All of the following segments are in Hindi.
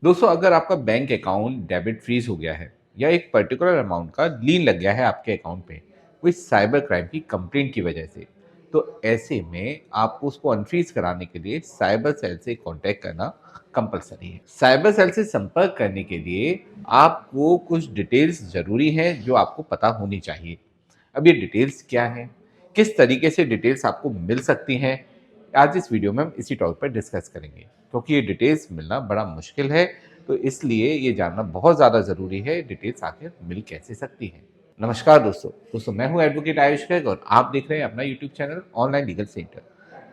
दोस्तों, अगर आपका बैंक अकाउंट डेबिट फ्रीज हो गया है या एक पर्टिकुलर अमाउंट का लीन लग गया है आपके अकाउंट पे कोई साइबर क्राइम की कंप्लेंट की वजह से, तो ऐसे में आपको उसको अनफ्रीज कराने के लिए साइबर सेल से कांटेक्ट करना कंपलसरी है। साइबर सेल से संपर्क करने के लिए आपको कुछ डिटेल्स ज़रूरी हैं जो आपको पता होनी चाहिए। अब ये डिटेल्स क्या हैं? किस तरीके से डिटेल्स आपको मिल सकती हैं? आज इस वीडियो में हम इसी टॉपिक पर डिस्कस करेंगे, क्योंकि ये डिटेल्स मिलना बड़ा मुश्किल है, तो इसलिए ये जानना बहुत ज़्यादा ज़रूरी है, डिटेल्स आखिर मिल कैसे सकती हैं। नमस्कार दोस्तों, मैं हूँ एडवोकेट आयुष गर्ग और आप देख रहे हैं अपना YouTube channel online legal centre.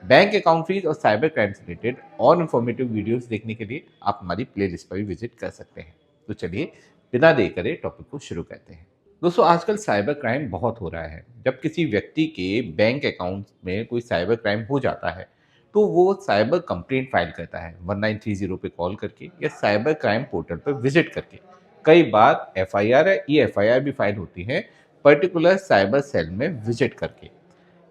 Bank account fees और साइबर क्राइम से रिलेटेड और इन्फॉर्मेटिव वीडियोस देखने के लिए आप हमारी प्लेलिस्ट पर भी विजिट कर सकते हैं। तो चलिए बिना देर करे टॉपिक को शुरू करते हैं। दोस्तों, आजकल साइबर क्राइम बहुत हो रहा है। जब किसी व्यक्ति के बैंक अकाउंट में कोई साइबर क्राइम हो जाता है, तो वो साइबर कंप्लेंट फाइल करता है 1930 पे कॉल करके या साइबर क्राइम पोर्टल पर विजिट करके। कई बार एफआईआर या ई एफआईआर भी फाइल होती है पर्टिकुलर साइबर सेल में विजिट करके।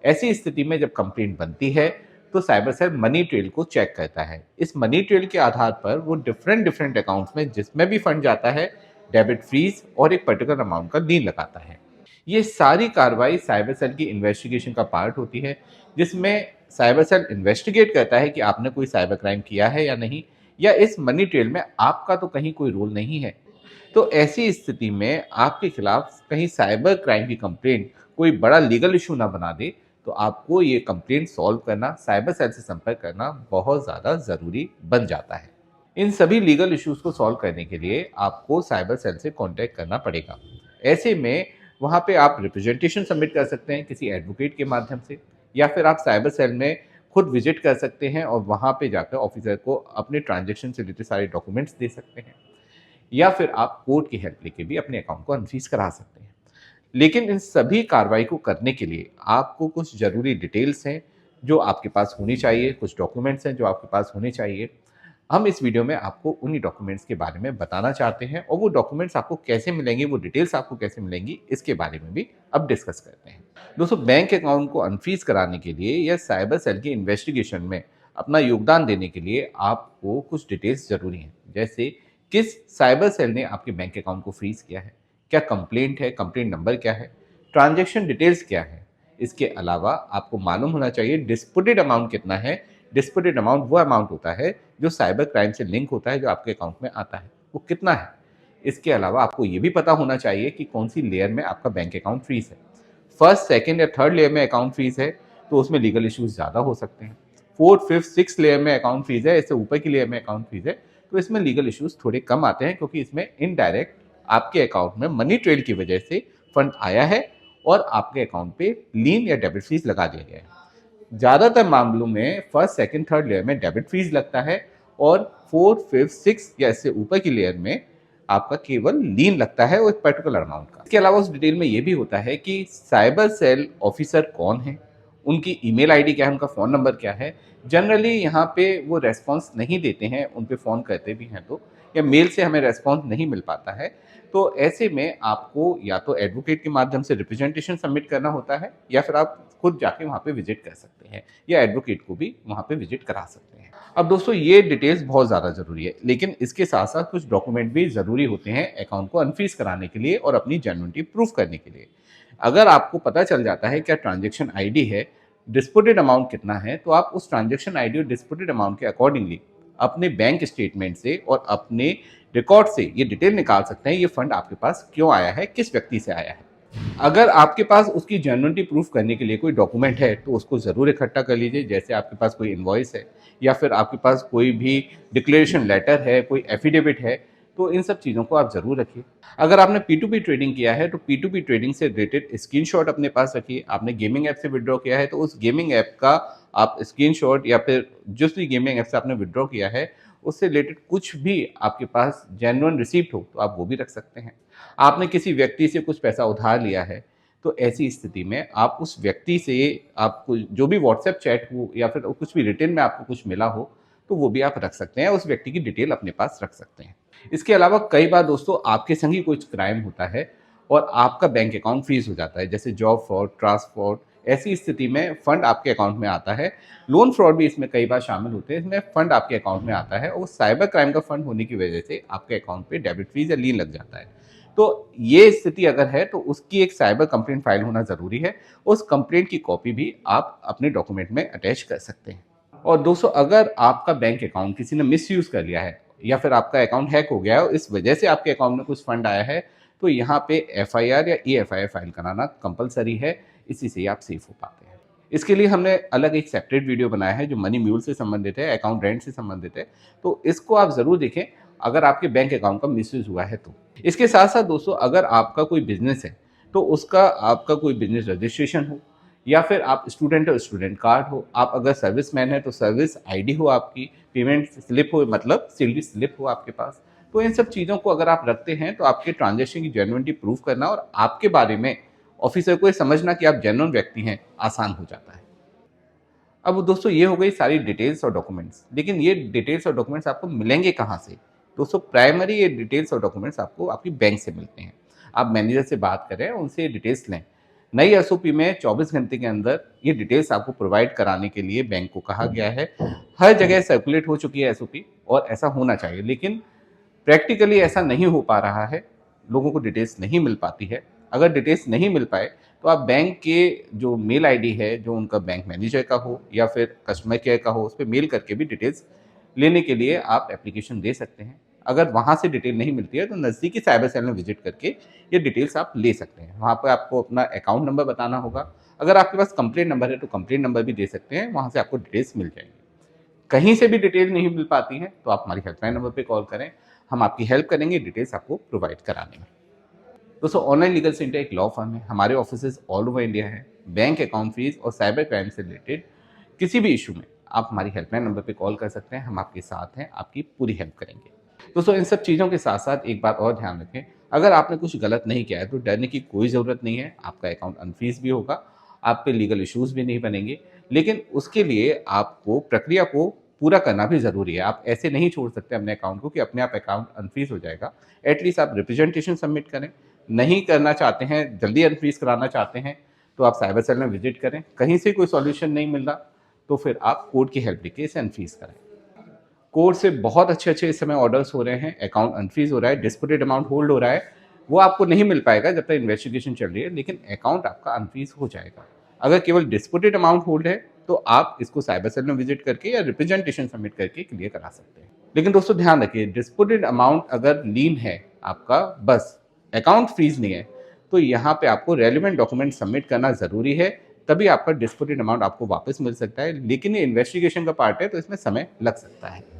ऐसी स्थिति में जब कंप्लेंट बनती है, तो साइबर सेल मनी ट्रेल को चेक करता है। इस मनी ट्रेल के आधार पर वो डिफरेंट डिफरेंट अकाउंट्स में जिसमें भी फंड जाता है, डेबिट फ्रीज और एक पर्टिकुलर अमाउंट का लीन लगाता है। ये सारी कार्रवाई साइबर सेल की इन्वेस्टिगेशन का पार्ट होती है, जिसमें साइबर सेल इन्वेस्टिगेट करता है कि आपने कोई साइबर क्राइम किया है या नहीं, या इस मनी ट्रेल में आपका तो कहीं कोई रोल नहीं है। तो ऐसी स्थिति में आपके खिलाफ कहीं साइबर क्राइम की कंप्लेंट कोई बड़ा लीगल इशू ना बना दे, तो आपको ये कंप्लेंट सॉल्व करना, साइबर सेल से संपर्क करना बहुत ज़्यादा ज़रूरी बन जाता है। इन सभी लीगल इश्यूज को सॉल्व करने के लिए आपको साइबर सेल से कांटेक्ट करना पड़ेगा। ऐसे में वहाँ पे आप रिप्रेजेंटेशन सबमिट कर सकते हैं किसी एडवोकेट के माध्यम से, या फिर आप साइबर सेल में खुद विजिट कर सकते हैं और वहाँ पे जाकर ऑफिसर को अपने ट्रांजैक्शन से रिलेटेड सारे डॉक्यूमेंट्स दे सकते हैं, या फिर आप कोर्ट की हेल्प लेके भी अपने अकाउंट को अनफ्रीज करा सकते हैं। लेकिन इन सभी कार्रवाई को करने के लिए आपको कुछ ज़रूरी डिटेल्स हैं जो आपके पास होनी चाहिए, कुछ डॉक्यूमेंट्स हैं जो आपके पास होने चाहिए। हम इस वीडियो में आपको उन्हीं डॉक्यूमेंट्स के बारे में बताना चाहते हैं, और वो डॉक्यूमेंट्स आपको कैसे मिलेंगे, वो डिटेल्स आपको कैसे मिलेंगी, इसके बारे में भी अब डिस्कस करते हैं। दोस्तों, बैंक अकाउंट को अनफ्रीज कराने के लिए या साइबर सेल की इन्वेस्टिगेशन में अपना योगदान देने के लिए आपको कुछ डिटेल्स ज़रूरी हैं, जैसे किस साइबर सेल ने आपके बैंक अकाउंट को फ्रीज किया है, क्या कंप्लेंट है, कंप्लेंट नंबर क्या है, ट्रांजैक्शन डिटेल्स क्या है। इसके अलावा आपको मालूम होना चाहिए डिस्प्यूटेड अमाउंट कितना है। डिस्प्यूटेड अमाउंट वो अमाउंट होता है जो साइबर क्राइम से लिंक होता है, जो आपके अकाउंट में आता है, वो कितना है। इसके अलावा आपको ये भी पता होना चाहिए कि कौन सी लेयर में आपका बैंक अकाउंट फ्रीज है। फर्स्ट, सेकंड या थर्ड लेयर में अकाउंट फ्रीज है तो उसमें लीगल इश्यूज ज़्यादा हो सकते हैं। फोर्थ, फिफ्थ, सिक्स लेयर में अकाउंट फ्रीज है, इससे ऊपर की लेयर में अकाउंट फ्रीज है, तो इसमें लीगल इश्यूज थोड़े कम आते हैं, क्योंकि इसमें इनडायरेक्ट आपके अकाउंट में मनी ट्रेल की वजह से फंड आया है और आपके अकाउंट पे लीन या डेबिट फीस लगा दिया गया है। ज़्यादातर मामलों में फर्स्ट, सेकंड, थर्ड लेयर में डेबिट फीस लगता है, और फोर्थ, फिफ्थ, सिक्स या इससे ऊपर की लेयर में आपका केवल लीन लगता है वो एक पर्टिकुलर अमाउंट का। इसके अलावा उस डिटेल में ये भी होता है कि साइबर सेल ऑफिसर कौन है, उनकी ईमेल आईडी क्या है, उनका फ़ोन नंबर क्या है। जनरली यहाँ पे वो रेस्पॉन्स नहीं देते हैं, उन पे फ़ोन करते भी हैं तो, या मेल से हमें रेस्पॉन्स नहीं मिल पाता है। तो ऐसे में आपको या तो एडवोकेट के माध्यम से रिप्रेजेंटेशन सबमिट करना होता है, या फिर आप खुद जाके वहाँ पे विजिट कर सकते हैं, या एडवोकेट को भी वहाँ पे विजिट करा सकते हैं। अब दोस्तों, ये डिटेल्स बहुत ज़्यादा ज़रूरी है, लेकिन इसके साथ साथ कुछ डॉक्यूमेंट भी ज़रूरी होते हैं अकाउंट को अनफ्रीज कराने के लिए और अपनी जेन्युइनिटी प्रूफ करने के लिए। अगर आपको पता चल जाता है क्या ट्रांजैक्शन आईडी है, डिस्प्यूटेड अमाउंट कितना है, तो आप उस ट्रांजैक्शन आईडी और डिस्प्यूटेड अमाउंट के अकॉर्डिंगली अपने बैंक स्टेटमेंट से और अपने रिकॉर्ड से ये डिटेल निकाल सकते हैं ये फंड आपके पास क्यों आया है, किस व्यक्ति से आया है। अगर आपके पास उसकी जेन्युइनिटी प्रूफ करने के लिए कोई डॉक्यूमेंट है, तो उसको ज़रूर इकट्ठा कर लीजिए। जैसे आपके पास कोई इनवॉइस है, या फिर आपके पास कोई भी डिक्लेरेशन लेटर है, कोई एफिडेविट है, तो इन सब चीज़ों को आप ज़रूर रखिए। अगर आपने P2P ट्रेडिंग किया है, तो P2P ट्रेडिंग से रिलेटेड स्क्रीनशॉट अपने पास रखिए। आपने गेमिंग ऐप से विड्रॉ किया है, तो उस गेमिंग ऐप का आप स्क्रीनशॉट, या फिर जिस भी गेमिंग ऐप से आपने विड्रॉ किया है उससे रिलेटेड कुछ भी आपके पास जेन्युइन रिसीप्ट हो, तो आप वो भी रख सकते हैं। आपने किसी व्यक्ति से कुछ पैसा उधार लिया है, तो ऐसी स्थिति में आप उस व्यक्ति से आपको जो भी व्हाट्सएप चैट हो, या फिर कुछ भी रिटर्न में आपको कुछ मिला हो, तो वो भी आप रख सकते हैं, उस व्यक्ति की डिटेल अपने पास रख सकते हैं। इसके अलावा कई बार दोस्तों आपके संग ही कुछ क्राइम होता है और आपका बैंक अकाउंट फ्रीज हो जाता है, जैसे जॉब फ्रॉड, ट्रस्ट फ्रॉड, ऐसी स्थिति में फंड आपके अकाउंट में आता है। लोन फ्रॉड भी इसमें कई बार शामिल होते हैं, इसमें फंड आपके अकाउंट में आता है और साइबर क्राइम का फंड होने की वजह से आपके अकाउंट पे डेबिट फीस या लीन लग जाता है। तो ये स्थिति अगर है तो उसकी एक साइबर कंप्लेंट फाइल होना ज़रूरी है। उस कंप्लेंट की कॉपी भी आप अपने डॉक्यूमेंट में अटैच कर सकते हैं। और दोस्तों, अगर आपका बैंक अकाउंट किसी ने मिसयूज़ कर लिया है या फिर आपका अकाउंट हैक हो गया है और इस वजह से आपके अकाउंट में कुछ फंड आया है, तो यहाँ पे एफआईआर या ईएफआईआर फाइल कराना कंपलसरी है। इसी से ही आप सेफ हो पाते हैं। इसके लिए हमने अलग एक सेपरेट वीडियो बनाया है जो मनी म्यूल से संबंधित है, अकाउंट रेंट से संबंधित है। तो इसको आप ज़रूर देखें अगर आपके बैंक अकाउंट का मिसयूज़ हुआ है तो। इसके साथ-साथ दोस्तों, अगर आपका कोई बिज़नेस है, तो उसका आपका कोई बिज़नेस रजिस्ट्रेशन हो या फिर आप स्टूडेंट हो, स्टूडेंट कार्ड हो, आप अगर सर्विसमैन हैं तो सर्विस आईडी हो आपकी, पेमेंट स्लिप हो मतलब सैलरी स्लिप हो आपके पास। तो इन सब चीज़ों को अगर आप रखते हैं तो आपके ट्रांज़ैक्शन की जेन्युइनिटी प्रूव करना और आपके बारे में ऑफ़िसर को ये समझना कि आप जेन्युइन व्यक्ति हैं, आसान हो जाता है। अब दोस्तों, ये हो गई सारी डिटेल्स और डॉक्यूमेंट्स, लेकिन ये डिटेल्स और डॉक्यूमेंट्स आपको मिलेंगे कहाँ से? दोस्तों, प्राइमरी ये डिटेल्स और डॉक्यूमेंट्स आपको आपकी बैंक से मिलते हैं। आप मैनेजर से बात करें, उनसे ये डिटेल्स लें। नई एसओपी में 24 घंटे के अंदर ये डिटेल्स आपको प्रोवाइड कराने के लिए बैंक को कहा गया है। हर जगह सर्कुलेट हो चुकी है एसओपी और ऐसा होना चाहिए, लेकिन प्रैक्टिकली ऐसा नहीं हो पा रहा है, लोगों को डिटेल्स नहीं मिल पाती है। अगर डिटेल्स नहीं मिल पाए तो आप बैंक के जो मेल आईडी है, जो उनका बैंक मैनेजर का हो या फिर कस्टमर केयर का हो, उस पे मेल करके भी डिटेल्स लेने के लिए आप एप्लीकेशन दे सकते हैं। अगर वहाँ से डिटेल नहीं मिलती है तो नज़दीकी साइबर सेल में विजिट करके ये डिटेल्स आप ले सकते हैं। वहाँ पे आपको अपना अकाउंट नंबर बताना होगा। अगर आपके पास कंप्लेंट नंबर है तो कंप्लेंट नंबर भी दे सकते हैं, वहाँ से आपको डिटेल्स मिल जाएँगी। कहीं से भी डिटेल नहीं मिल पाती हैं तो आप हमारी हेल्पलाइन नंबर पे कॉल करें, हम आपकी हेल्प करेंगे डिटेल्स आपको प्रोवाइड कराने में। दोस्तों, ऑनलाइन लीगल सेंटर एक लॉ फर्म है, हमारे ऑफिसेज ऑल ओवर इंडिया है। बैंक अकाउंट फीस और साइबर क्राइम से रिलेटेड किसी भी इशू में आप हमारी हेल्पलाइन नंबर पे कॉल कर सकते हैं, हम आपके साथ हैं, आपकी पूरी हेल्प करेंगे। दोस्तों, इन सब चीज़ों के साथ साथ एक बात और ध्यान रखें, अगर आपने कुछ गलत नहीं किया है तो डरने की कोई ज़रूरत नहीं है। आपका अकाउंट अनफ्रीज भी होगा, आप पे लीगल इश्यूज़ भी नहीं बनेंगे, लेकिन उसके लिए आपको प्रक्रिया को पूरा करना भी ज़रूरी है। आप ऐसे नहीं छोड़ सकते अपने अकाउंट को कि अपने आप अकाउंट अनफ्रीज हो जाएगा। एटलीस्ट आप रिप्रेजेंटेशन सबमिट करें। नहीं करना चाहते हैं, जल्दी अनफ्रीज कराना चाहते हैं, तो आप साइबर सेल में विजिट करें। कहीं से कोई सॉल्यूशन नहीं मिल रहा तो फिर आप कोर्ट की हेल्प लेके इसे अनफ्रीज करें। कोर्ट से बहुत अच्छे-अच्छे इस समय ऑर्डर्स हो रहे हैं, अकाउंट अनफ्रीज हो रहा है, डिस्प्यूटेड अमाउंट होल्ड हो रहा है। वो आपको नहीं मिल पाएगा जब तक इन्वेस्टिगेशन चल रही है, लेकिन अकाउंट आपका अनफ्रीज हो जाएगा। अगर केवल डिस्प्यूटेड अमाउंट होल्ड है, तो आप इसको साइबर सेल में विजिट करके या रिप्रेजेंटेशन सबमिट करके क्लियर करा सकते हैं। लेकिन दोस्तों, ध्यान रखिए, डिस्प्यूटेड अमाउंट अगर लीन है आपका, बस अकाउंट फ्रीज नहीं है, तो यहाँ पे आपको रेलेवेंट डॉक्यूमेंट सबमिट करना ज़रूरी है, तभी आपका डिस्प्यूटेड अमाउंट आपको वापस मिल सकता है। लेकिन ये इन्वेस्टिगेशन का पार्ट है तो इसमें समय लग सकता है।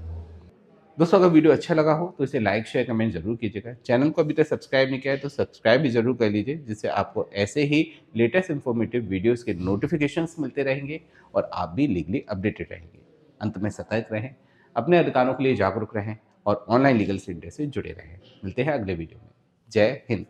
दोस्तों, अगर वीडियो अच्छा लगा हो तो इसे लाइक शेयर कमेंट जरूर कीजिएगा। चैनल को अभी तक सब्सक्राइब नहीं किया है तो सब्सक्राइब भी जरूर कर लीजिए, जिससे आपको ऐसे ही लेटेस्ट इन्फॉर्मेटिव वीडियोस के नोटिफिकेशंस मिलते रहेंगे और आप भी लीगली अपडेटेड रहेंगे। अंत में सतर्क रहें, अपने अधिकारों के लिए जागरूक रहें और ऑनलाइन लीगल सेंटर से जुड़े रहें। मिलते हैं अगले वीडियो में। जय हिंद।